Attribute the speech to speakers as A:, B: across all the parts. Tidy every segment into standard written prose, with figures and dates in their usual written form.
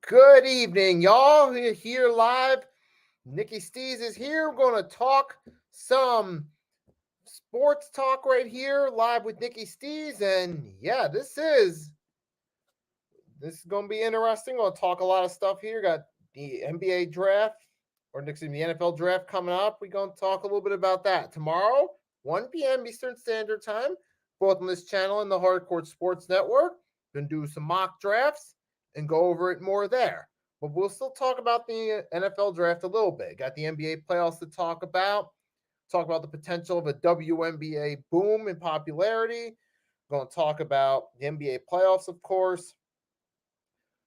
A: Good evening, y'all. We're here live. Nicky Steez is here. We're going to talk some sports talk right here, live with Nicky Steez. And yeah, this is going to be interesting. We'll talk a lot of stuff here. Got the NBA draft, or excuse me, the NFL draft coming up. We're going to talk a little bit about that tomorrow, 1 p.m. Eastern Standard Time, both on this channel and the Hardcore Sports Network. Going to do some mock drafts and go over it more there. But we'll still talk about the NFL draft a little bit. Got the NBA playoffs to talk about the potential of a WNBA boom in popularity. Going to talk about the NBA playoffs, of course.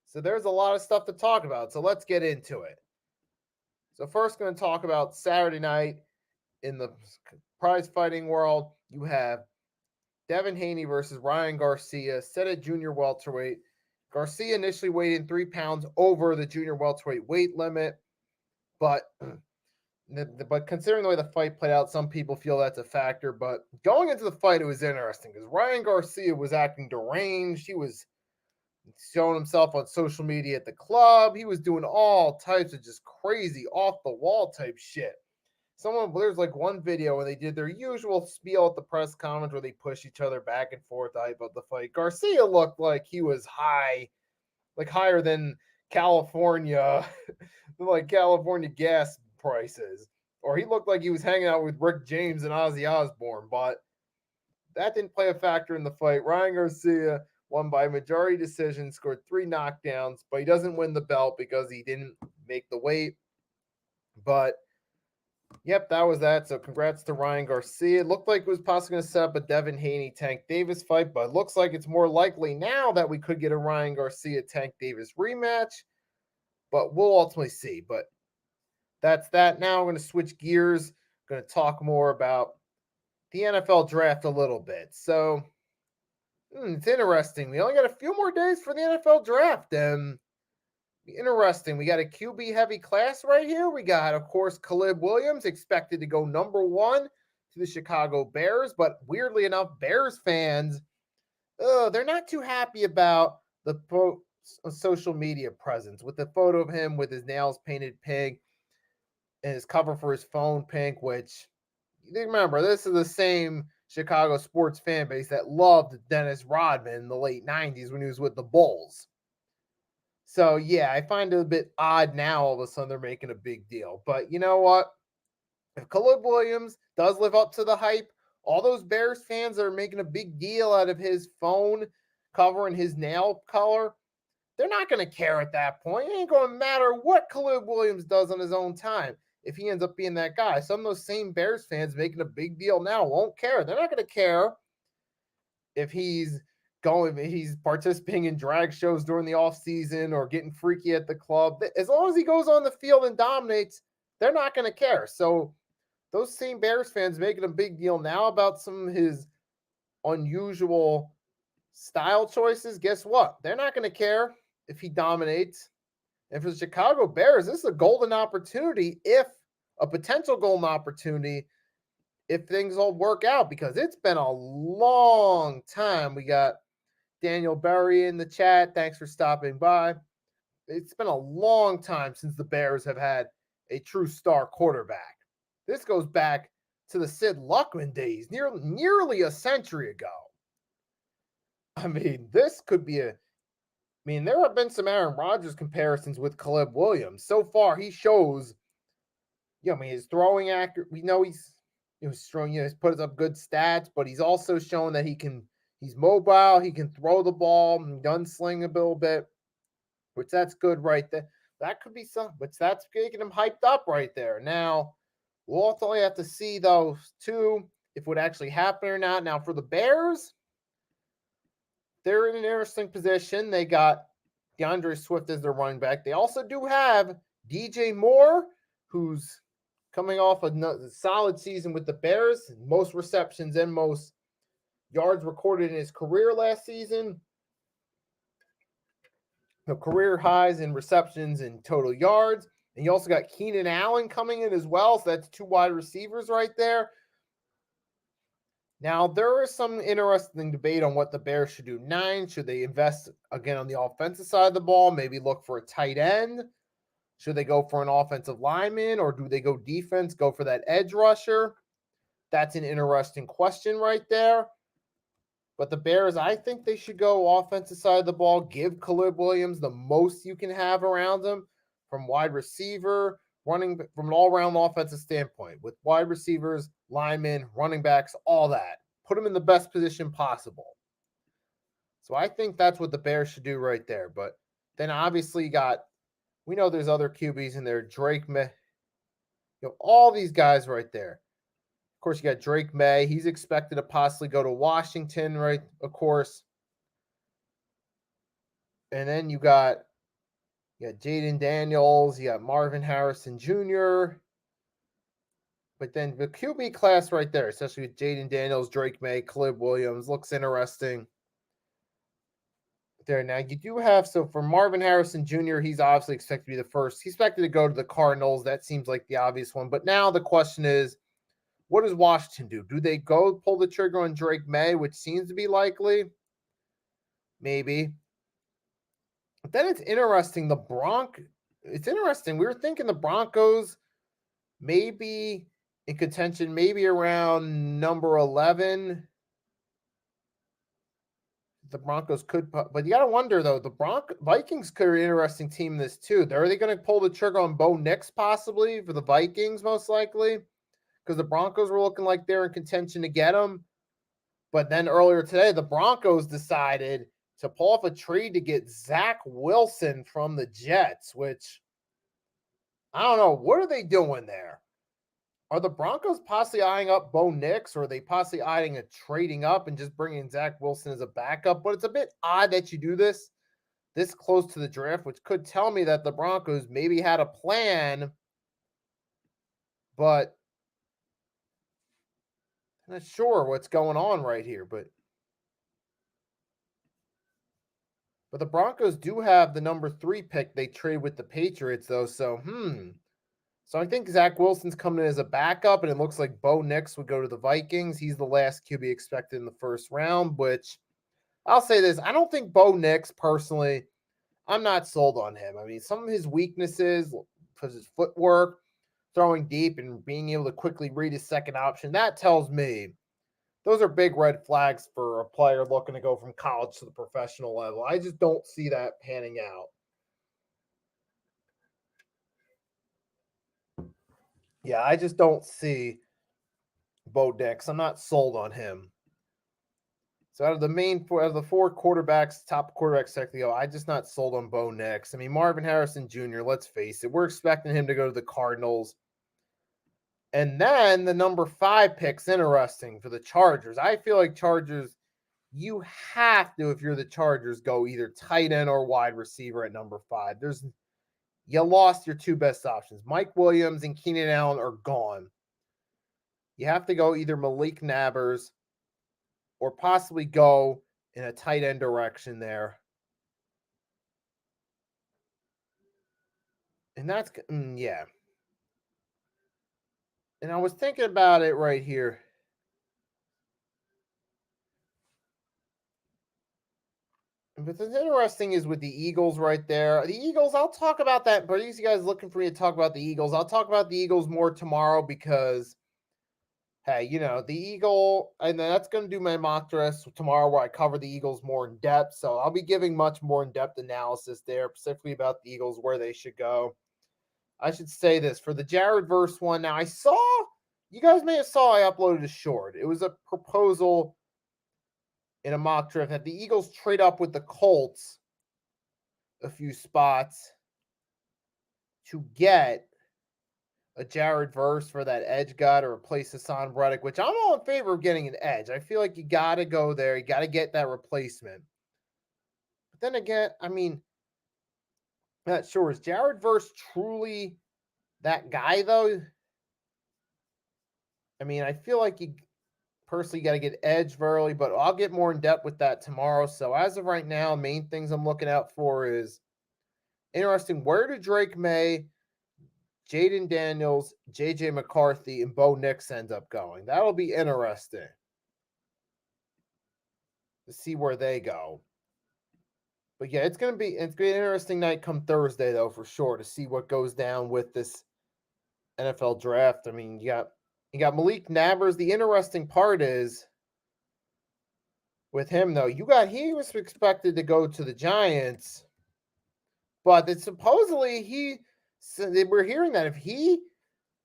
A: So there's a lot of stuff to talk about. So let's get into it. So first, going to talk about Saturday night in the prize fighting world. You have Devin Haney versus Ryan Garcia, set at junior welterweight. Garcia initially weighed in 3 pounds over the junior welterweight weight limit, but considering the way the fight played out, some people feel that's a factor. But going into the fight, it was interesting because Ryan Garcia was acting deranged. He was showing himself on social media at the club. He was doing all types of just crazy off the wall type shit. There's like one video where they did their usual spiel at the press conference where they push each other back and forth to hype up the fight. Garcia looked like he was high, like higher than California, like California gas prices. Or he looked like he was hanging out with Rick James and Ozzy Osbourne, but that didn't play a factor in the fight. Ryan Garcia won by majority decision, scored 3 knockdowns, but he doesn't win the belt because he didn't make the weight. But yep, that was that. So congrats to Ryan Garcia. It looked like it was possibly going to set up a Devin Haney Tank Davis fight, but it looks like it's more likely now that we could get a Ryan Garcia Tank Davis rematch. But we'll ultimately see. But that's that. Now I'm going to switch gears. I'm going to talk more about the NFL draft a little bit. So it's interesting. We only got a few more days for the NFL draft. Interesting. We got a QB heavy class right here. We got, of course, Caleb Williams expected to go number 1 to the Chicago Bears. But weirdly enough, Bears fans, they're not too happy about the social media presence with the photo of him with his nails painted pink and his cover for his phone pink, which, remember, this is the same Chicago sports fan base that loved Dennis Rodman in the late 90s when he was with the Bulls. So, yeah, I find it a bit odd now all of a sudden they're making a big deal. But you know what? If Caleb Williams does live up to the hype, all those Bears fans that are making a big deal out of his phone cover and his nail color, they're not going to care at that point. It ain't going to matter what Caleb Williams does on his own time if he ends up being that guy. Some of those same Bears fans making a big deal now won't care. They're not going to care if he's participating in drag shows during the off season or getting freaky at the club. As long as he goes on the field and dominates, they're not going to care. So those same Bears fans making a big deal now about some of his unusual style choices, guess what? They're not going to care if he dominates. And for the Chicago Bears, this is a golden opportunity, a potential golden opportunity, if things all work out, because it's been a long time. We got Daniel Berry in the chat. Thanks for stopping by. It's been a long time since the Bears have had a true star quarterback. This goes back to the Sid Luckman days, nearly a century ago. I mean, this could be there have been some Aaron Rodgers comparisons with Caleb Williams. So far, he shows, his throwing accuracy. We know he's strong, he's put up good stats, but he's also shown that he's mobile, he can throw the ball, gunsling a little bit, which that's good right there. That could be which that's making him hyped up right there. Now, we'll ultimately have to see those two, if it would actually happen or not. Now, for the Bears, they're in an interesting position. They got DeAndre Swift as their running back. They also do have DJ Moore, who's coming off a solid season with the Bears, most receptions and most yards recorded in his career last season. Career highs in receptions and total yards. And you also got Keenan Allen coming in as well. So that's 2 wide receivers right there. Now, there is some interesting debate on what the Bears should do. 9, should they invest again on the offensive side of the ball? Maybe look for a tight end? Should they go for an offensive lineman, or do they go defense, go for that edge rusher? That's an interesting question right there. But the Bears, I think they should go offensive side of the ball. Give Caleb Williams the most you can have around him from wide receiver, running from an all-around offensive standpoint with wide receivers, linemen, running backs, all that. Put him in the best position possible. So I think that's what the Bears should do right there. But then obviously you got, we know there's other QBs in there. Drake May, all these guys right there. Of course, you got Drake May. He's expected to possibly go to Washington, right? Of course. And then you got Jaden Daniels. You got Marvin Harrison Jr. But then the QB class right there, especially with Jaden Daniels, Drake May, Caleb Williams, looks interesting. There now, you do have, so for Marvin Harrison Jr., he's obviously expected to be the first. He's expected to go to the Cardinals. That seems like the obvious one. But now the question is, what does Washington do? Do they go pull the trigger on Drake May, which seems to be likely? Maybe. But then it's interesting. It's interesting. We were thinking the Broncos maybe in contention, maybe around number 11. The Broncos could, but you got to wonder though. The Vikings could be an interesting team in this too. Are they going to pull the trigger on Bo Nix possibly for the Vikings? Most likely, because the Broncos were looking like they're in contention to get him. But then earlier today, the Broncos decided to pull off a trade to get Zach Wilson from the Jets, which I don't know. What are they doing there? Are the Broncos possibly eyeing up Bo Nix, or are they possibly eyeing a trading up and just bringing Zach Wilson as a backup? But it's a bit odd that you do this close to the draft, which could tell me that the Broncos maybe had a plan, but I'm not sure what's going on right here. But the Broncos do have the number 3 pick. They trade with the Patriots, though. So, So I think Zach Wilson's coming in as a backup, and it looks like Bo Nix would go to the Vikings. He's the last QB expected in the first round, which I'll say this. I don't think Bo Nix, personally, I'm not sold on him. I mean, some of his weaknesses, because his footwork, throwing deep, and being able to quickly read his second option, that tells me those are big red flags for a player looking to go from college to the professional level. I just don't see that panning out. Yeah, I just don't see Bo Nix. I'm not sold on him. So out of the 4 quarterbacks, top quarterbacks technically, I just not sold on Bo Nix. I mean, Marvin Harrison Jr., let's face it, we're expecting him to go to the Cardinals. And then the number 5 pick's interesting for the Chargers. I feel like Chargers, you have to, if you're the Chargers, go either tight end or wide receiver at number 5. You lost your 2 best options. Mike Williams and Keenan Allen are gone. You have to go either Malik Nabers or possibly go in a tight end direction there. And that's, yeah. And I was thinking about it right here. But what's interesting is with the Eagles right there. The Eagles, I'll talk about that. For these guys looking for me to talk about the Eagles, I'll talk about the Eagles more tomorrow because, hey, the Eagle, and that's going to do my mock dress tomorrow where I cover the Eagles more in depth. So I'll be giving much more in-depth analysis there, specifically about the Eagles, where they should go. I should say this for the Jared Verse one. Now, you guys may have saw I uploaded a short. It was a proposal in a mock draft that the Eagles trade up with the Colts a few spots to get a Jared Verse for that edge guy to replace Hassan Reddick, which I'm all in favor of getting an edge. I feel like you got to go there. You got to get that replacement. But then again, I mean, not sure. Is Jared Verse truly that guy, though? I mean, I feel like you personally got to get edge early, but I'll get more in depth with that tomorrow. So as of right now, main things I'm looking out for is interesting. Where do Drake May, Jaden Daniels, JJ McCarthy, and Bo Nix end up going? That'll be interesting. to see where they go. But yeah, it's gonna be an interesting night come Thursday though for sure to see what goes down with this NFL draft. I mean, you got Malik Nabers. The interesting part is with him though, he was expected to go to the Giants, but it's supposedly we're hearing that if he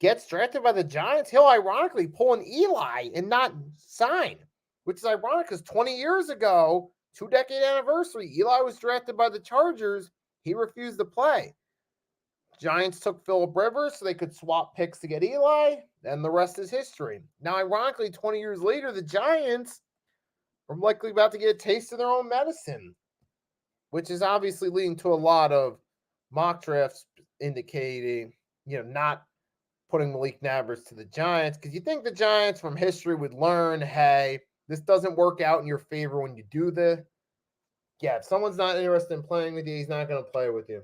A: gets drafted by the Giants, he'll ironically pull an Eli and not sign, which is ironic because 20 years ago, 2-decade anniversary, Eli was drafted by the Chargers. He refused to play. Giants took Phillip Rivers so they could swap picks to get Eli, and the rest is history. Now, ironically, 20 years later, the Giants are likely about to get a taste of their own medicine, which is obviously leading to a lot of mock drafts indicating, not putting Malik Nabers to the Giants, because you think the Giants from history would learn, hey, this doesn't work out in your favor when you do this. Yeah, if someone's not interested in playing with you, he's not going to play with you.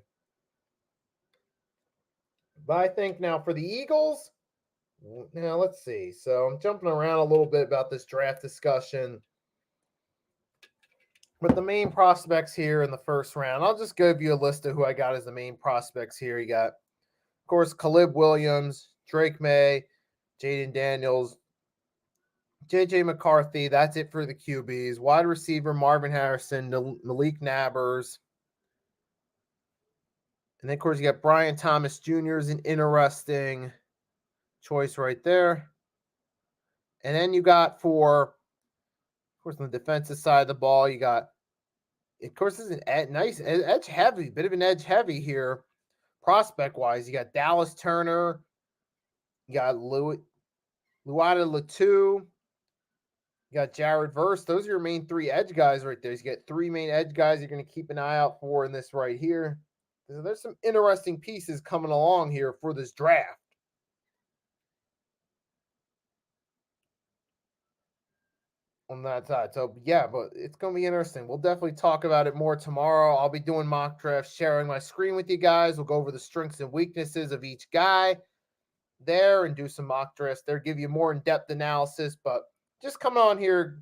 A: But I think now for the Eagles, now let's see. So I'm jumping around a little bit about this draft discussion. But the main prospects here in the first round, I'll just give you a list of who I got as the main prospects here. You got, of course, Caleb Williams, Drake May, Jaden Daniels, JJ McCarthy. That's it for the QBs. Wide receiver, Marvin Harrison, Malik Nabers. And then, of course, you got Brian Thomas Jr. is an interesting choice right there. And then you got of course, on the defensive side of the ball, you got, of course, this is a nice edge heavy, bit of an edge heavy here, prospect wise. You got Dallas Turner, you got Luada Latu, you got Jared Verse. Those are your main three edge guys right there. You got three main edge guys you're going to keep an eye out for in this right here. So there's some interesting pieces coming along here for this draft. On that side. So yeah, but it's going to be interesting. We'll definitely talk about it more tomorrow. I'll be doing mock drafts, sharing my screen with you guys. We'll go over the strengths and weaknesses of each guy there and do some mock drafts there, give you more in-depth analysis, but just coming on here,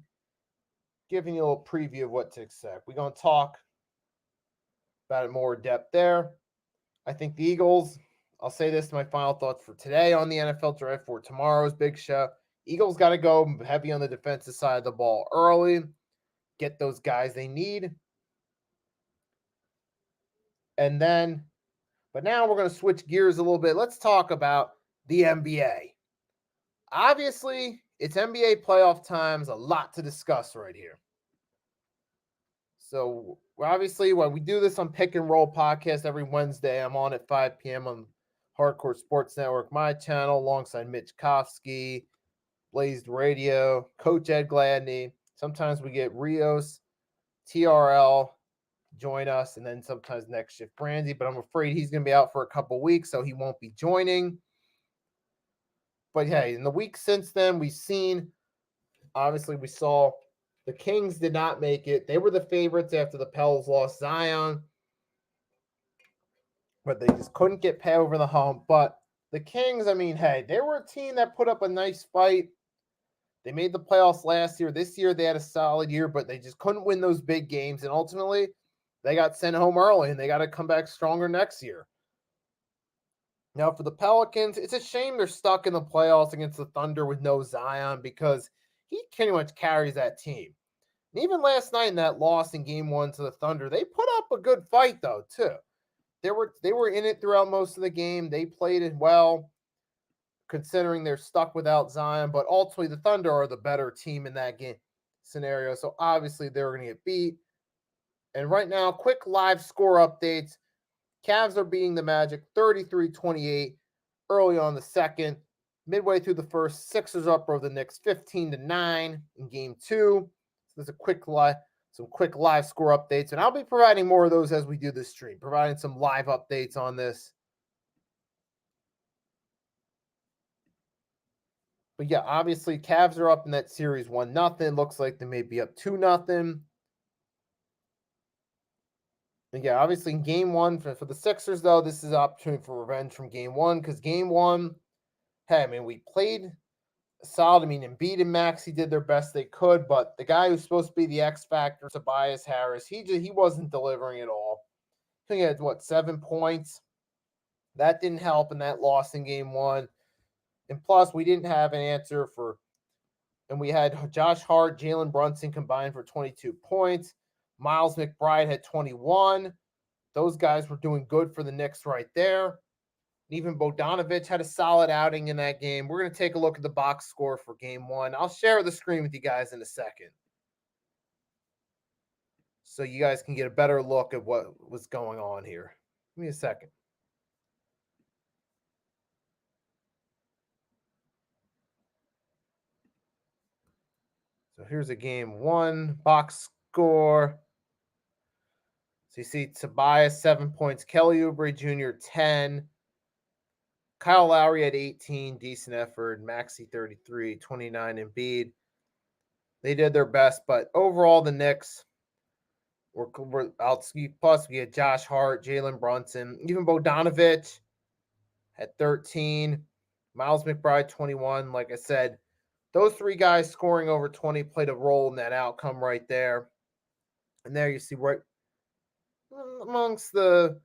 A: giving you a little preview of what to expect. We're going to talk about it more in depth there. I think the Eagles, I'll say this, my final thoughts for today on the NFL draft for tomorrow's big show. Eagles got to go heavy on the defensive side of the ball early, get those guys they need. And then, but now we're going to switch gears a little bit. Let's talk about the NBA. Obviously, it's NBA playoff times, a lot to discuss right here. So, obviously, when we do this on Pick and Roll podcast every Wednesday, I'm on at 5 p.m. on Hardcore Sports Network, my channel, alongside Mitch Kofsky, Blazed Radio, Coach Ed Gladney. Sometimes we get Rios, TRL join us, and then sometimes Next Shift Brandy, but I'm afraid he's going to be out for a couple weeks, so he won't be joining. But hey, in the week since then, we saw the Kings did not make it. They were the favorites after the Pels lost Zion, but they just couldn't get past over the hump. But the Kings, I mean, hey, they were a team that put up a nice fight. They made the playoffs last year. This year, they had a solid year, but they just couldn't win those big games. And ultimately, they got sent home early, and they got to come back stronger next year. Now, for the Pelicans, it's a shame they're stuck in the playoffs against the Thunder with no Zion because he pretty much carries that team. And even last night in that loss in Game 1 to the Thunder, they put up a good fight, though, too. They were in it throughout most of the game. They played it well, considering they're stuck without Zion. But ultimately, the Thunder are the better team in that game scenario. So, obviously, they're going to get beat. And right now, quick live score updates. Cavs are beating the Magic 33-28 early on the second. Midway through the first, Sixers up over the Knicks 15-9 in Game 2. So there's some quick live score updates, and I'll be providing more of those as we do this stream, providing some live updates on this. But yeah, obviously, Cavs are up in that series 1-0. Looks like they may be up 2-0. And yeah, obviously in Game 1 for the Sixers, though, this is an opportunity for revenge from Game 1 because Game 1, hey, I mean, we played solid. I mean, Embiid and Maxey did their best they could, but the guy who's supposed to be the X factor, Tobias Harris, he wasn't delivering at all. I think he had 7 points. That didn't help in that loss in game one. And plus, we didn't have an answer for, and we had Josh Hart, Jalen Brunson combined for 22 points. Miles McBride had 21. Those guys were doing good for the Knicks right there. Even Bogdanovic had a solid outing in that game. We're going to take a look at the box score for game one. I'll share the screen with you guys in a second, so you guys can get a better look at what was going on here. Give me a second. So here's a game one box score. So you see Tobias, 7 points. Kelly Oubre Jr., 10. Kyle Lowry at 18, decent effort. Maxey, 33, 29 Embiid. They did their best, but overall the Knicks were out. Plus, we had Josh Hart, Jalen Brunson, even Bogdanovic at 13. Miles McBride, 21. Like I said, those three guys scoring over 20 played a role in that outcome right there. And there you see right amongst the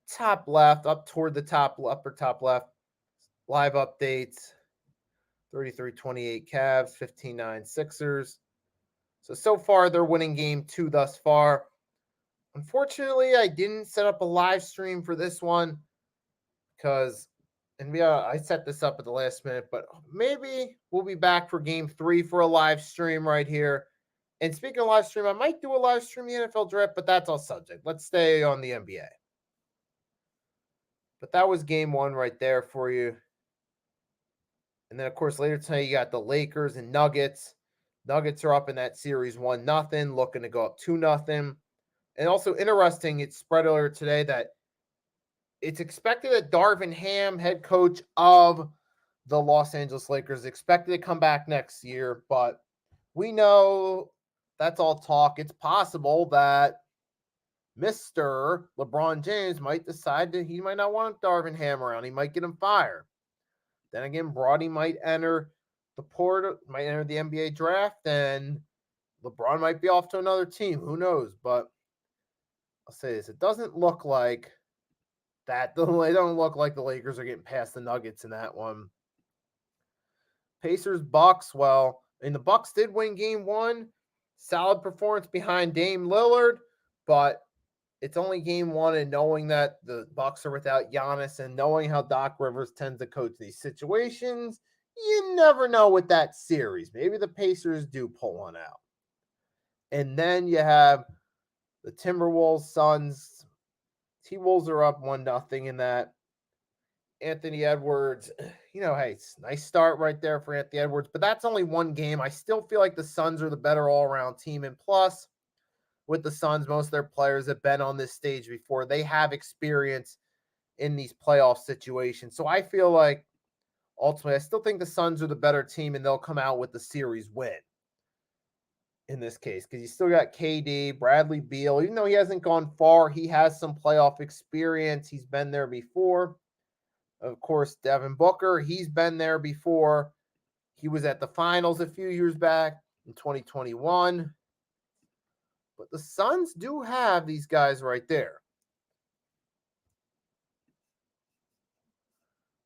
A: top left, up toward the top upper top left, live updates. 33-28 Cavs, 15-9 Sixers. So far they're winning game two thus far. Unfortunately, I didn't set up a live stream for this one because, and I set this up at the last minute, but maybe we'll be back for game three for a live stream right here. And speaking of live stream, I might do a live stream the NFL draft, but that's all subject. Let's stay on the NBA. But that was game one right there for you. And then, of course, later tonight, you got the Lakers and Nuggets. Nuggets are up in that series 1-0, looking to go up 2-0. And also interesting, it's spread earlier today that it's expected that Darvin Ham, head coach of the Los Angeles Lakers, is expected to come back next year. But we know that's all talk. It's possible that Mr. LeBron James might decide that he might not want Darvin Ham around. He might get him fired. Then again, Brody might enter the NBA draft, and LeBron might be off to another team. Who knows? But I'll say this: it doesn't look like that. They don't look like the Lakers are getting past the Nuggets in that one. Pacers, Bucks. Well, and the Bucks did win game one. Solid performance behind Dame Lillard, but it's only game one, and knowing that the Bucks are without Giannis and knowing how Doc Rivers tends to coach these situations, you never know with that series. Maybe the Pacers do pull one out. And then you have the Timberwolves, Suns. T-Wolves are up 1-0 in that. Anthony Edwards, hey, it's a nice start right there for Anthony Edwards, but that's only one game. I still feel like the Suns are the better all-around team, and plus, with the Suns, most of their players have been on this stage before. They have experience in these playoff situations. So I feel like ultimately, I still think the Suns are the better team, and they'll come out with the series win in this case, because you still got KD, Bradley Beal. Even though he hasn't gone far, he has some playoff experience. He's been there before. Of course, Devin Booker, he's been there before. He was at the finals a few years back in 2021. But the Suns do have these guys right there.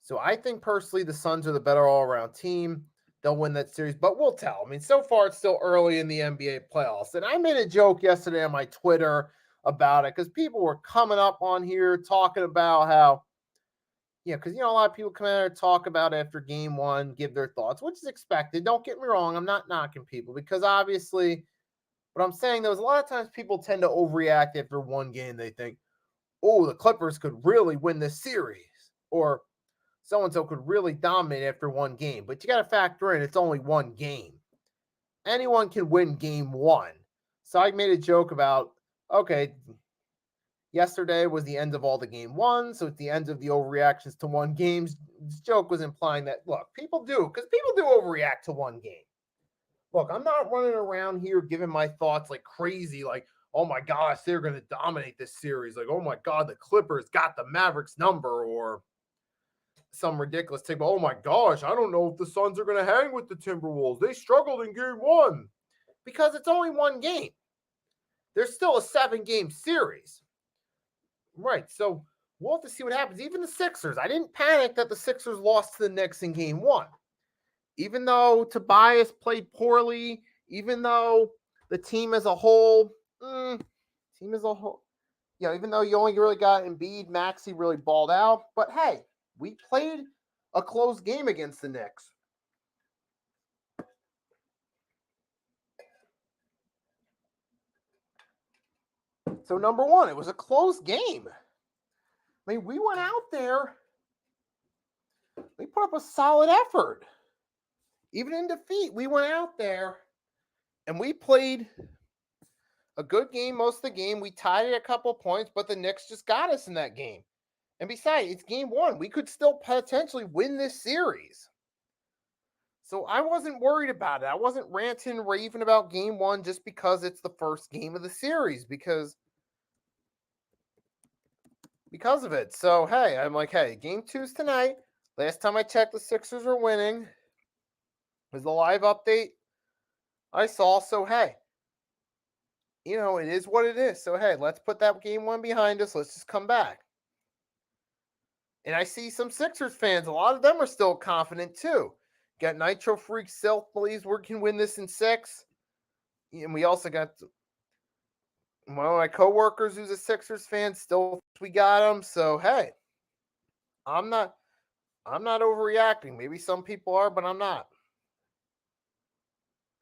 A: So I think personally the Suns are the better all-around team. They'll win that series, but we'll tell. I mean, so far it's still early in the NBA playoffs. And I made a joke yesterday on my Twitter about it because people were coming up on here talking about how, because, a lot of people come out and talk about after game one, give their thoughts, which is expected. Don't get me wrong. I'm not knocking people because obviously – but I'm saying there was a lot of times people tend to overreact after one game. They think, oh, the Clippers could really win this series, or so-and-so could really dominate after one game. But you got to factor in it's only one game. Anyone can win game one. So I made a joke about, okay, yesterday was the end of all the game one, so it's the end of the overreactions to one game. This joke was implying that, look, people do, because people do overreact to one game. Look, I'm not running around here giving my thoughts like crazy, like, oh my gosh, they're going to dominate this series. Like, oh my God, the Clippers got the Mavericks number, or some ridiculous take. Oh my gosh, I don't know if the Suns are going to hang with the Timberwolves. They struggled in game one because it's only one game. There's still a 7-game series. Right. So we'll have to see what happens. Even the Sixers, I didn't panic that the Sixers lost to the Knicks in game one. Even though Tobias played poorly, even though the team as a whole, even though you only really got Embiid, Maxey really balled out. But hey, we played a close game against the Knicks. So number one, it was a close game. I mean, we went out there, we put up a solid effort. Even in defeat, we went out there and we played a good game most of the game. We tied it a couple points, but the Knicks just got us in that game. And besides, it's game one. We could still potentially win this series. So I wasn't worried about it. I wasn't ranting and raving about game one just because it's the first game of the series because of it. So, hey, I'm like, hey, game two's tonight. Last time I checked, the Sixers were winning. It was the live update I saw. So, hey, it is what it is. So, hey, let's put that game one behind us. Let's just come back. And I see some Sixers fans. A lot of them are still confident, too. Got Nitro Freak Self believes we can win this in 6. And we also got one of my coworkers who's a Sixers fan. Still, we got him. So, hey, I'm not overreacting. Maybe some people are, but I'm not.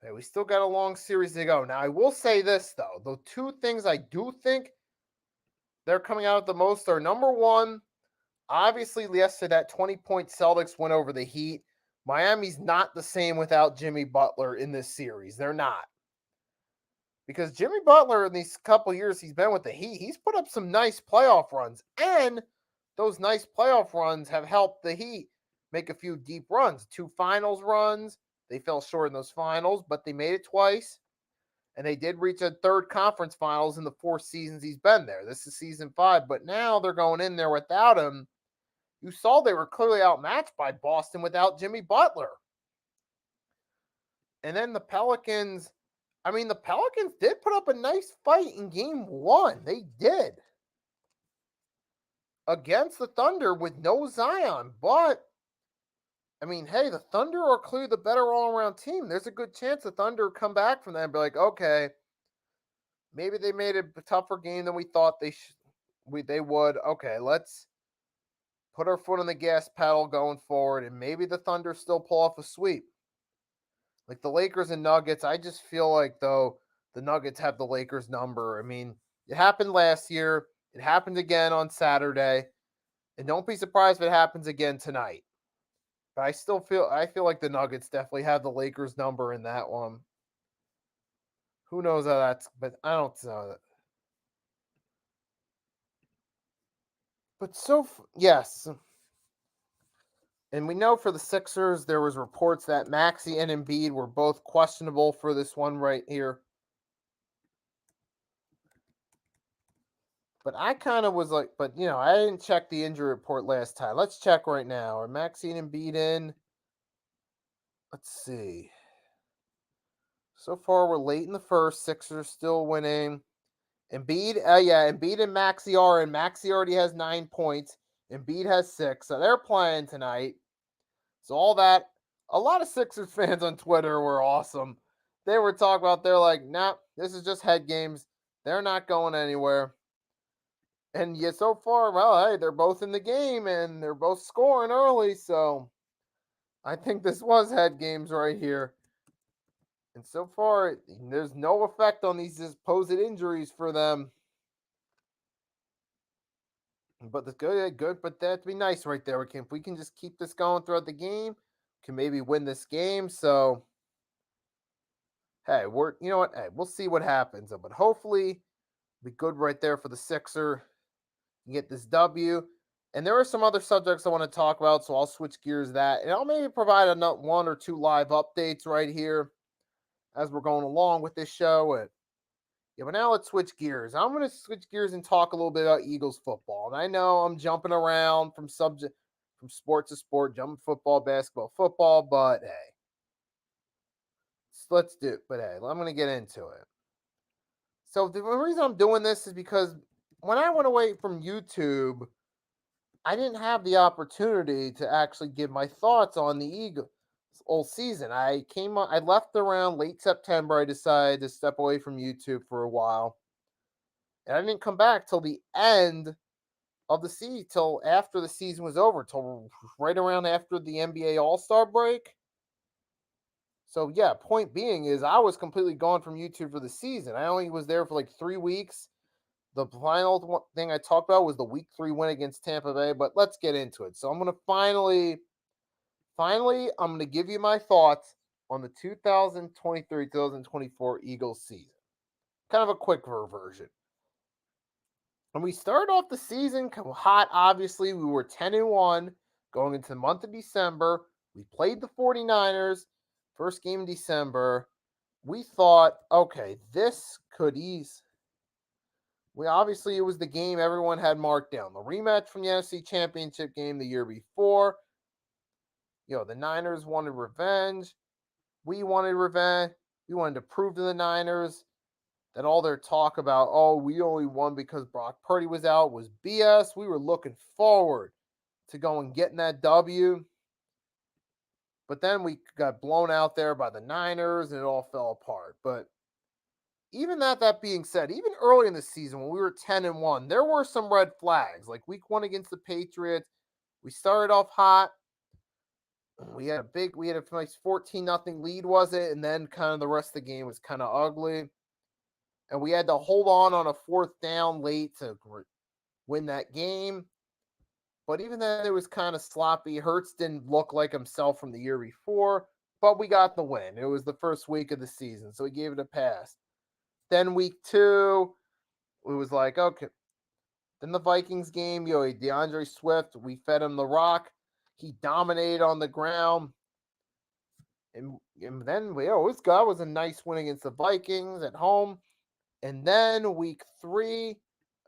A: Hey, we still got a long series to go. Now, I will say this, though. The two things I do think they're coming out the most are, number one, obviously, yesterday that 20-point Celtics win over the Heat. Miami's not the same without Jimmy Butler in this series. They're not. Because Jimmy Butler, in these couple years he's been with the Heat, he's put up some nice playoff runs. And those nice playoff runs have helped the Heat make a few deep runs. 2 finals runs. They fell short in those finals, but they made it twice. And they did reach a third conference finals in the 4 seasons he's been there. This is season 5, but now they're going in there without him. You saw they were clearly outmatched by Boston without Jimmy Butler. And then the Pelicans, the Pelicans did put up a nice fight in game 1. They did. Against the Thunder with no Zion. But, hey, the Thunder are clearly the better all-around team. There's a good chance the Thunder come back from that and be like, okay, maybe they made a tougher game than we thought they would. Okay, let's put our foot on the gas pedal going forward, and maybe the Thunder still pull off a sweep. Like the Lakers and Nuggets, I just feel like, though, the Nuggets have the Lakers number. It happened last year. It happened again on Saturday. And don't be surprised if it happens again tonight. But I feel like the Nuggets definitely have the Lakers number in that one. Who knows how that's, but I don't know that. But yes. And we know for the Sixers, there was reports that Maxey and Embiid were both questionable for this one right here. But I kind of was like, I didn't check the injury report last time. Let's check right now. Are Maxey and Embiid in? Let's see. So far, we're late in the first. Sixers still winning. Embiid and Maxey are in. Maxey already has 9 points. Embiid has 6. So they're playing tonight. So a lot of Sixers fans on Twitter were awesome. They were talking about, they're like, nah, this is just head games. They're not going anywhere. And yet so far, well, hey, they're both in the game and they're both scoring early. So I think this was head games right here. And so far, there's no effect on these supposed injuries for them. But it's good. But that'd be nice right there. If we can just keep this going throughout the game, we can maybe win this game. So, hey, you know what? Hey, we'll see what happens. But hopefully, be good right there for the Sixer. Get this W. And there are some other subjects I want to talk about, so I'll switch gears that. And I'll maybe provide 1 or 2 live updates right here as we're going along with this show. But now let's switch gears. I'm going to switch gears and talk a little bit about Eagles football. And I know I'm jumping around from subject from sport to sport, jumping football, basketball, football, but hey, let's do it. But hey, I'm going to get into it. So the reason I'm doing this is because when I went away from YouTube, I didn't have the opportunity to actually give my thoughts on the Eagles all season. I left around late September. I decided to step away from YouTube for a while. And I didn't come back till the end of the season, till after the season was over, till right around after the NBA All-Star break. So yeah, point being is I was completely gone from YouTube for the season. I only was there for like 3 weeks. The final thing I talked about was the week 3 win against Tampa Bay, but let's get into it. So I'm going to finally, I'm going to give you my thoughts on the 2023-2024 Eagles season. Kind of a quick version. And we started off the season hot, obviously. We were 10-1 going into the month of December. We played the 49ers, first game in December. We thought, okay, this could ease. It was the game everyone had marked down. The rematch from the NFC Championship game the year before. The Niners wanted revenge. We wanted revenge. We wanted to prove to the Niners that all their talk about, oh, we only won because Brock Purdy was out, was BS. We were looking forward to going getting that W. But then we got blown out there by the Niners and it all fell apart. But even that being said, even early in the season when we were 10-1, there were some red flags. Like week 1 against the Patriots, we started off hot. We had a nice 14-0 lead, was it? And then kind of the rest of the game was kind of ugly. And we had to hold on a 4th down late to win that game. But even then, it was kind of sloppy. Hurts didn't look like himself from the year before, but we got the win. It was the first week of the season, so we gave it a pass. Then week 2, it was like, okay. Then the Vikings game, DeAndre Swift, we fed him the rock. He dominated on the ground. And then, this guy was a nice win against the Vikings at home. And then week 3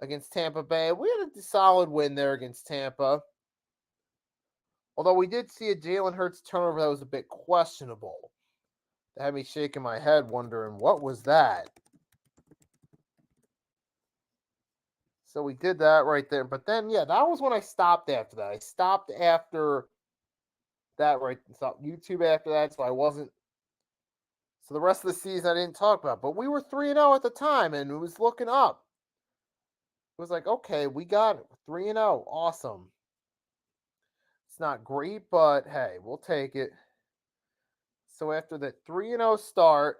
A: against Tampa Bay, we had a solid win there against Tampa. Although we did see a Jalen Hurts turnover that was a bit questionable. That had me shaking my head wondering, what was that? So we did that right there. But then, that was when I stopped after that. I stopped after that, right? Stopped YouTube after that, so I wasn't. So the rest of the season I didn't talk about. But we were 3-0 at the time, and it was looking up. It was like, okay, we got it. 3-0. Awesome. It's not great, but hey, we'll take it. So after that 3-0 start,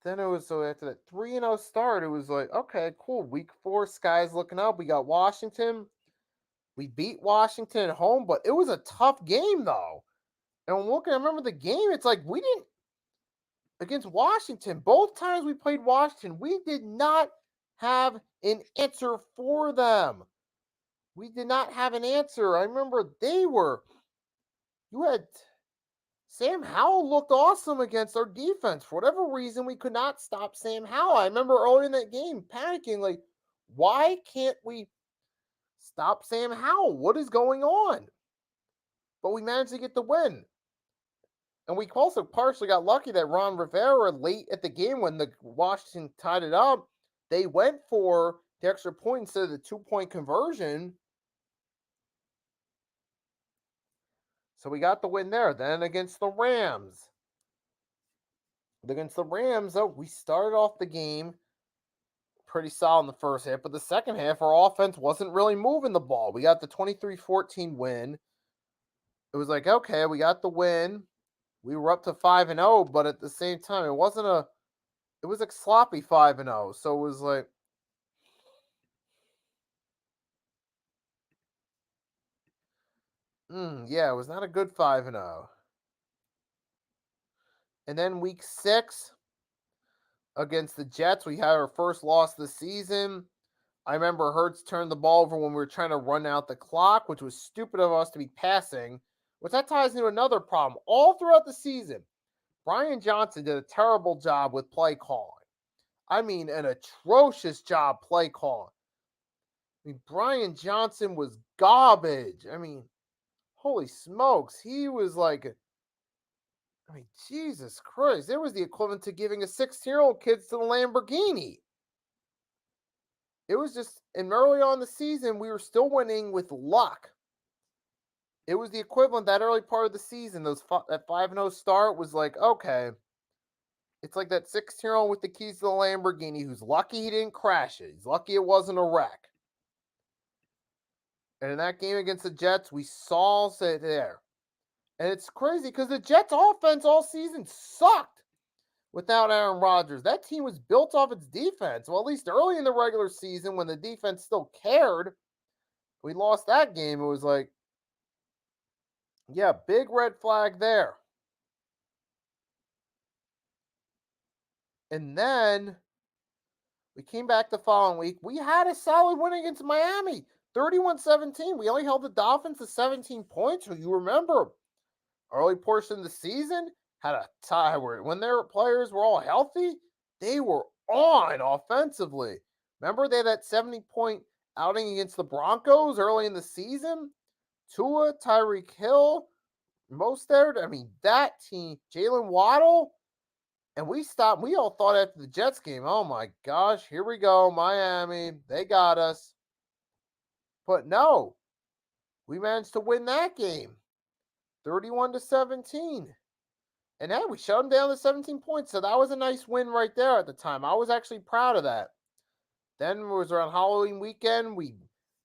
A: after that 3-0 start, it was like, okay, cool. Week 4, sky's looking up. We got Washington. We beat Washington at home, but it was a tough game though. And I remember the game, it's like we didn't against Washington. Both times we played Washington, we did not have an answer for them. We did not have an answer. I remember you had Sam Howell looked awesome against our defense. For whatever reason, we could not stop Sam Howell. I remember early in that game panicking, like, why can't we stop Sam Howell? What is going on? But we managed to get the win. And we also partially got lucky that Ron Rivera, late at the game when the Washington tied it up, they went for the extra point instead of the 2-point conversion. So we got the win there. Then against the Rams. We started off the game pretty solid in the first half, but the second half, our offense wasn't really moving the ball. We got the 23-14 win. It was like, okay, we got the win. We were up to 5-0, but at the same time, it was a sloppy 5-0. So it was like, it was not a good 5-0. And then week 6 against the Jets, we had our first loss of the season. I remember Hurts turned the ball over when we were trying to run out the clock, which was stupid of us to be passing, which that ties into another problem. All throughout the season, Brian Johnson did a terrible job with play calling. I mean, an atrocious job play calling. mean, Brian Johnson was garbage. I mean, holy smokes. He was like, I mean, Jesus Christ. It was the equivalent to giving a 16-year-old kid to the Lamborghini. It was just, and early on in the season, we were still winning with luck. It was the equivalent that early part of the season. That 5-0 start was like, okay, it's like that 16-year-old with the keys to the Lamborghini who's lucky he didn't crash it. He's lucky it wasn't a wreck. And in that game against the Jets, we saw it there. And it's crazy because the Jets' offense all season sucked without Aaron Rodgers. That team was built off its defense. Well, at least early in the regular season when the defense still cared, we lost that game. It was like, yeah, big red flag there. And then we came back the following week. We had a solid win against Miami, 31-17. We only held the Dolphins to 17 points. So you remember, early portion of the season had a tie where when their players were all healthy, they were on offensively. Remember they had that 70-point outing against the Broncos early in the season? Tua, Tyreek Hill, Mostert. I mean, that team, Jalen Waddle. And we stopped. We all thought after the Jets game, oh my gosh, here we go, Miami. They got us. But no, we managed to win that game, 31-17. And then we shut them down to 17 points. So that was a nice win right there at the time. I was actually proud of that. Then it was around Halloween weekend. We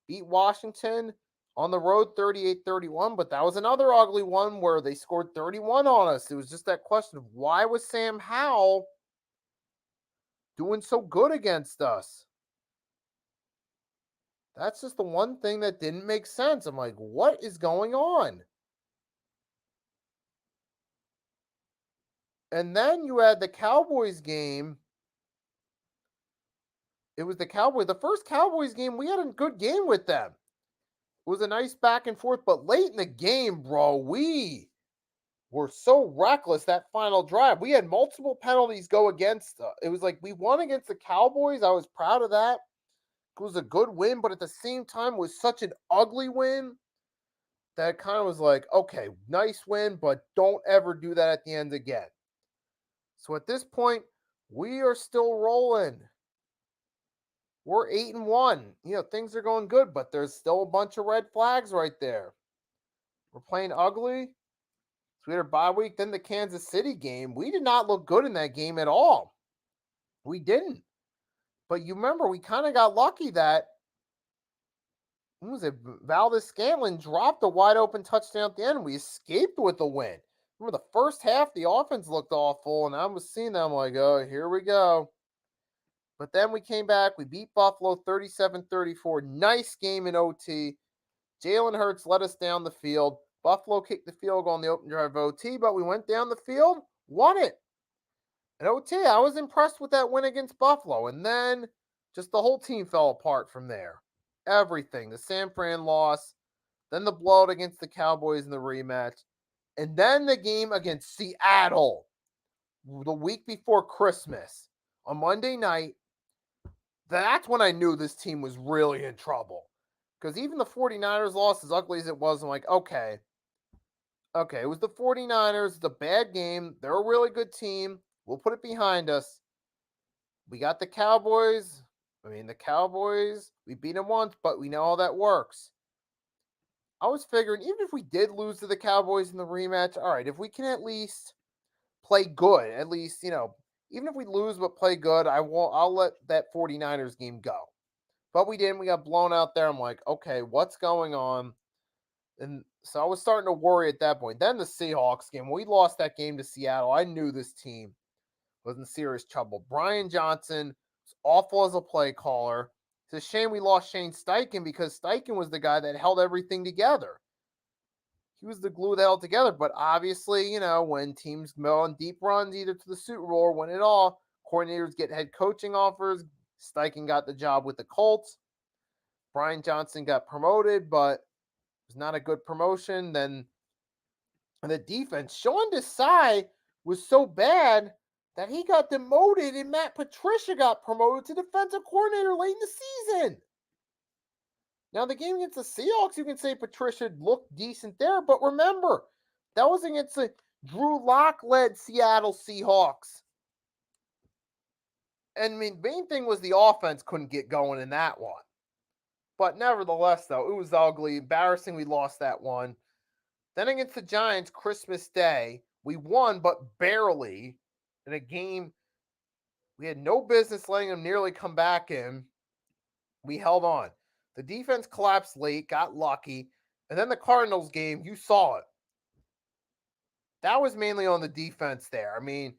A: beat Washington on the road 38-31. But that was another ugly one where they scored 31 on us. It was just that question of why was Sam Howell doing so good against us? That's just the one thing that didn't make sense. I'm like, what is going on? And then you had the Cowboys game. It was the Cowboys. The first Cowboys game, we had a good game with them. It was a nice back and forth, but late in the game, bro, we were so reckless that final drive. We had multiple penalties go against us. It was like we won against the Cowboys. I was proud of that. It was a good win, but at the same time, it was such an ugly win that it kind of was like, okay, nice win, but don't ever do that at the end again. So at this point, we are still rolling. We're 8-1. You know, things are going good, but there's still a bunch of red flags right there. We're playing ugly. So we had our bye week. Then the Kansas City game. We did not look good in that game at all. We didn't. But you remember, we kind of got lucky that who was it? Valdez Scanlon dropped a wide open touchdown at the end. We escaped with the win. Remember the first half, the offense looked awful, and I was seeing them like, oh, here we go. But then we came back. We beat Buffalo 37-34. Nice game in OT. Jalen Hurts led us down the field. Buffalo kicked the field goal on the open drive of OT, but we went down the field, won it. And OT, I was impressed with that win against Buffalo. And then just the whole team fell apart from there. Everything. The San Fran loss, then the blowout against the Cowboys in the rematch, and then the game against Seattle the week before Christmas on Monday night. That's when I knew this team was really in trouble. Because even the 49ers lost, as ugly as it was, I'm like, okay, it was the 49ers. It's a bad game. They're a really good team. We'll put it behind us. We got the Cowboys. The Cowboys, we beat them once, but we know how that works. I was figuring, even if we did lose to the Cowboys in the rematch, all right, if we can at least play good, at least, even if we lose but play good, I'll let that 49ers game go. But we didn't. We got blown out there. I'm like, okay, what's going on? And so I was starting to worry at that point. Then the Seahawks game, we lost that game to Seattle. I knew this team was in serious trouble. Brian Johnson was awful as a play caller. It's a shame we lost Shane Steichen because Steichen was the guy that held everything together. He was the glue that held together. But obviously, when teams go on deep runs, either to the Super Bowl or win it all, coordinators get head coaching offers. Steichen got the job with the Colts. Brian Johnson got promoted, but it was not a good promotion. Then the defense, Sean Desai was so bad that he got demoted and Matt Patricia got promoted to defensive coordinator late in the season. Now, the game against the Seahawks, you can say Patricia looked decent there, but remember, that was against the Drew Lock-led Seattle Seahawks. And I mean, main thing was the offense couldn't get going in that one. But nevertheless, though, it was ugly. Embarrassing we lost that one. Then against the Giants, Christmas Day, we won, but barely in a game we had no business letting them nearly come back in. We held on. The defense collapsed late, got lucky. And then the Cardinals game, you saw it. That was mainly on the defense there. I mean,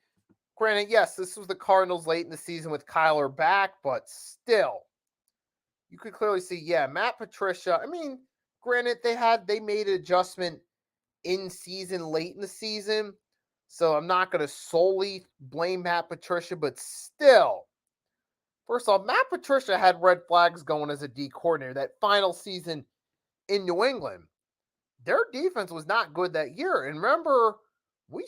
A: granted, yes, this was the Cardinals late in the season with Kyler back, but still, you could clearly see, yeah, Matt Patricia. I mean, granted, they made an adjustment in season late in the season. So I'm not going to solely blame Matt Patricia, but still, first off, Matt Patricia had red flags going as a D coordinator that final season in New England. Their defense was not good that year. And remember, we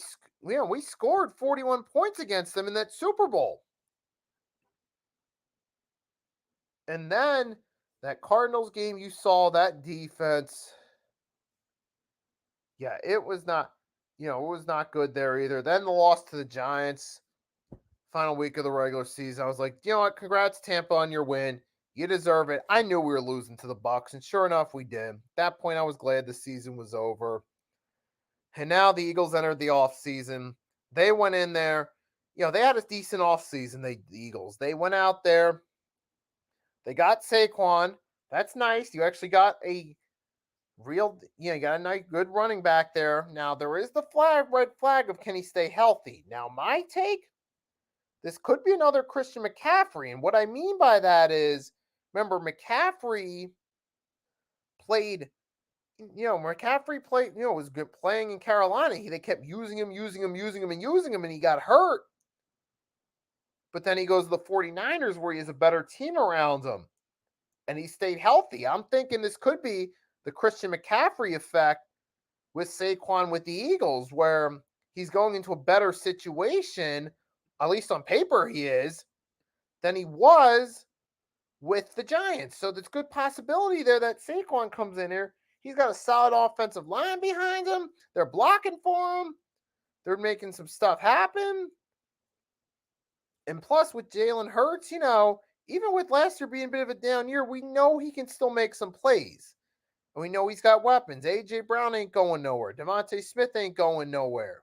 A: scored 41 points against them in that Super Bowl. And then that Cardinals game, you saw that defense. Yeah, it was not, it was not good there either. Then the loss to the Giants, final week of the regular season. I was like, you know what? Congrats, Tampa, on your win. You deserve it. I knew we were losing to the Bucks, and sure enough, we did. At that point, I was glad the season was over. And now the Eagles entered the offseason. They went in there. They had a decent offseason, the Eagles. They went out there. They got Saquon. That's nice. You actually got a real, you got a nice, good running back there. Now, there is the red flag of can he stay healthy? Now, my take, this could be another Christian McCaffrey. And what I mean by that is, remember, McCaffrey played was good playing in Carolina. They kept using him, and he got hurt. But then he goes to the 49ers where he has a better team around him, and he stayed healthy. I'm thinking this could be the Christian McCaffrey effect with Saquon with the Eagles, where he's going into a better situation, at least on paper he is, than he was with the Giants. So there's good possibility there that Saquon comes in here. He's got a solid offensive line behind him. They're blocking for him. They're making some stuff happen. And plus, with Jalen Hurts, even with last year being a bit of a down year, we know he can still make some plays. And we know he's got weapons. A.J. Brown ain't going nowhere. Devontae Smith ain't going nowhere.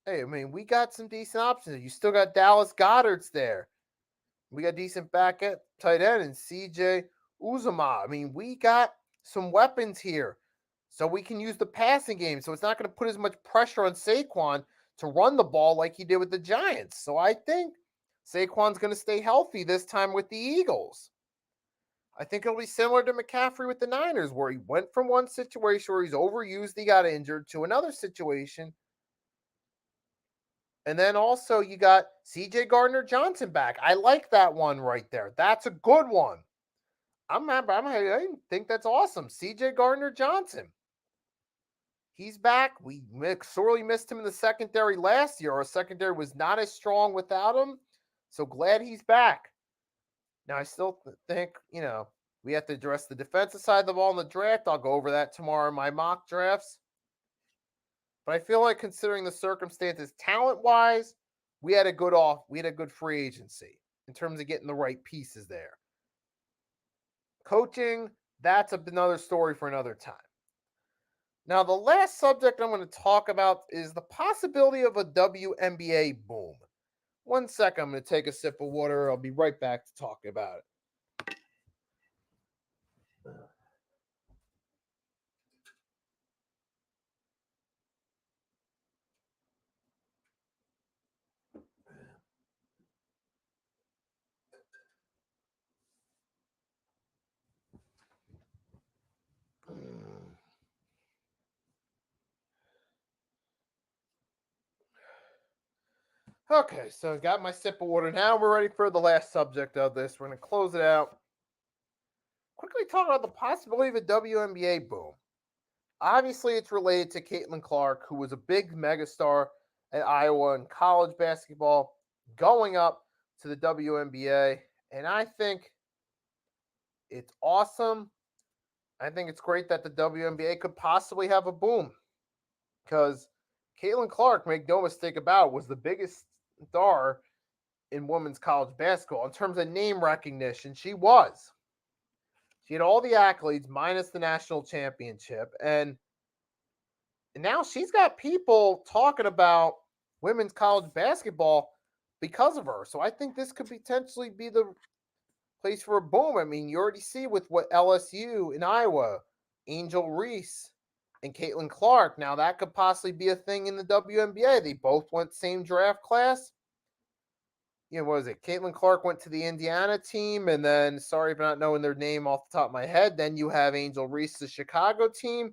A: Hey, I mean, we got some decent options. You still got Dallas Goedert's there. We got decent back at tight end and C.J. Uzomah. I mean, we got some weapons here. So we can use the passing game. So it's not going to put as much pressure on Saquon to run the ball like he did with the Giants. So I think Saquon's going to stay healthy this time with the Eagles. I think it'll be similar to McCaffrey with the Niners, where he went from one situation where he's overused, he got injured, to another situation. And then also you got C.J. Gardner-Johnson back. I like that one right there. That's a good one. I think that's awesome. C.J. Gardner-Johnson. He's back. We sorely missed him in the secondary last year. Our secondary was not as strong without him. So glad he's back. Now, I still think, we have to address the defensive side of the ball in the draft. I'll go over that tomorrow in my mock drafts. But I feel like considering the circumstances, talent-wise, we had a good free agency in terms of getting the right pieces there. Coaching, that's another story for another time. Now, the last subject I'm going to talk about is the possibility of a WNBA boom. 1 second, I'm going to take a sip of water. I'll be right back to talk about it. Okay, so I got my sip of water. Now we're ready for the last subject of this. We're going to close it out. Quickly talk about the possibility of a WNBA boom. Obviously, it's related to Caitlin Clark, who was a big megastar at Iowa in college basketball, going up to the WNBA. And I think It's awesome. I think it's great that the WNBA could possibly have a boom because Caitlin Clark, make no mistake about it, was the biggest star in women's college basketball in terms of name recognition. She was. She had all the accolades minus the national championship. And now she's got people talking about women's college basketball because of her. So I think this could potentially be the place for a boom. I mean, you already see with what LSU in Iowa, Angel Reese and Caitlin Clark. Now that could possibly be a thing in the WNBA. They both went same draft class. What was it? Caitlin Clark went to the Indiana team, and then sorry for not knowing their name off the top of my head. Then you have Angel Reese, the Chicago team.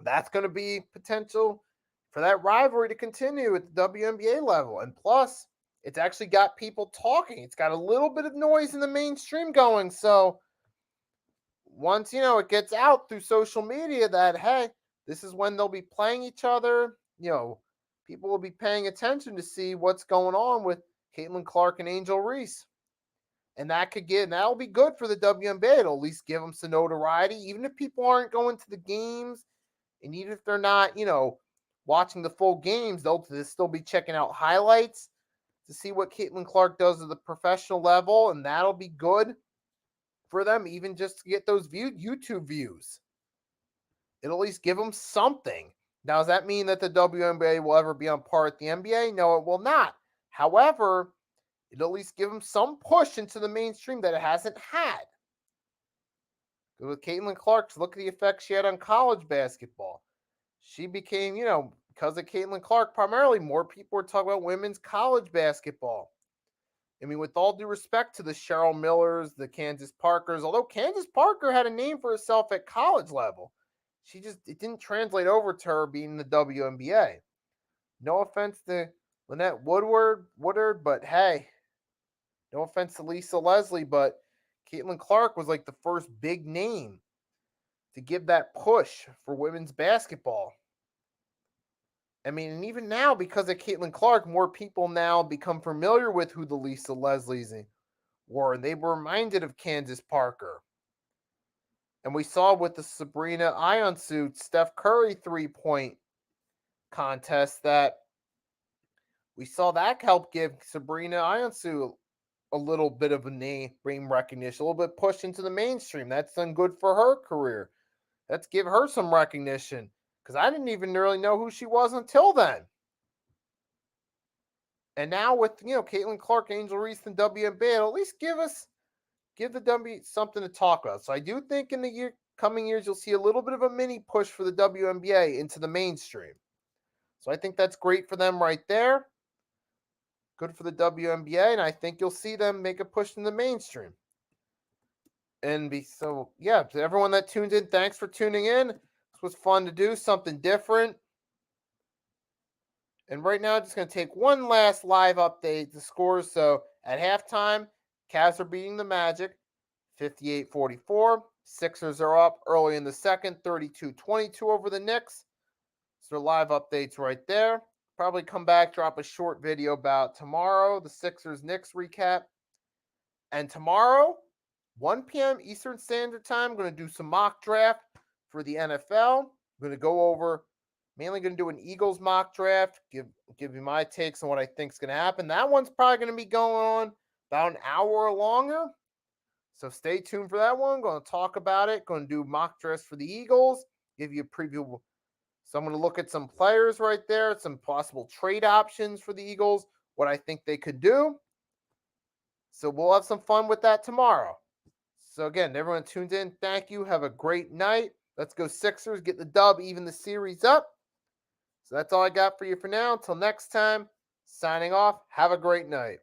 A: That's going to be potential for that rivalry to continue at the WNBA level. And plus, it's actually got people talking. It's got a little bit of noise in the mainstream going. So once, it gets out through social media that, hey, this is when they'll be playing each other, people will be paying attention to see what's going on with Caitlin Clark and Angel Reese. And that'll be good for the WNBA. It'll at least give them some notoriety, even if people aren't going to the games. And even if they're not, watching the full games, they'll still be checking out highlights to see what Caitlin Clark does at the professional level. And that'll be good for them, even just to get those YouTube views. It'll at least give them something. Now, does that mean that the WNBA will ever be on par with the NBA? No, it will not. However, it'll at least give them some push into the mainstream that it hasn't had. With Caitlin Clark, look at the effect she had on college basketball. She became, because of Caitlin Clark, primarily more people were talking about women's college basketball. I mean, with all due respect to the Cheryl Millers, the Candace Parkers, although Candace Parker had a name for herself at college level, it didn't translate over to her being in the WNBA. No offense to Lynette Woodward, but hey, no offense to Lisa Leslie, but Caitlin Clark was like the first big name to give that push for women's basketball. I mean, and even now, because of Caitlin Clark, more people now become familiar with who the Lisa Leslies were, and they were reminded of Candace Parker. And we saw with the Sabrina Ionsu, Steph Curry 3-point contest that we saw that help give Sabrina Ionsu a little bit of a name recognition, a little bit pushed into the mainstream. That's done good for her career. Let's give her some recognition because I didn't even really know who she was until then. And now with, Caitlin Clark, Angel Reese, and WNBA, it'll at least give the W something to talk about. So I do think in the coming years, you'll see a little bit of a mini push for the WNBA into the mainstream. So I think that's great for them right there. Good for the WNBA, and I think you'll see them make a push in the mainstream. To everyone that tuned in, thanks for tuning in. This was fun to do, something different. And right now, just going to take one last live update, the scores. So at halftime, Cavs are beating the Magic 58-44. Sixers are up early in the second, 32-22 over the Knicks. So live updates right there. Probably come back, drop a short video about tomorrow, the Sixers-Knicks recap. And tomorrow, 1 p.m. Eastern Standard Time, I'm going to do some mock draft for the NFL. I'm going to go over, mainly going to do an Eagles mock draft, give you my takes on what I think is going to happen. That one's probably going to be going on about an hour or longer. So stay tuned for that one. Going to talk about it. Going to do mock drafts for the Eagles, give you a preview. So I'm going to look at some players right there, some possible trade options for the Eagles, what I think they could do. So we'll have some fun with that tomorrow. So again, everyone tuned in, thank you. Have a great night. Let's go Sixers, get the dub, even the series up. So that's all I got for you for now. Until next time, signing off. Have a great night.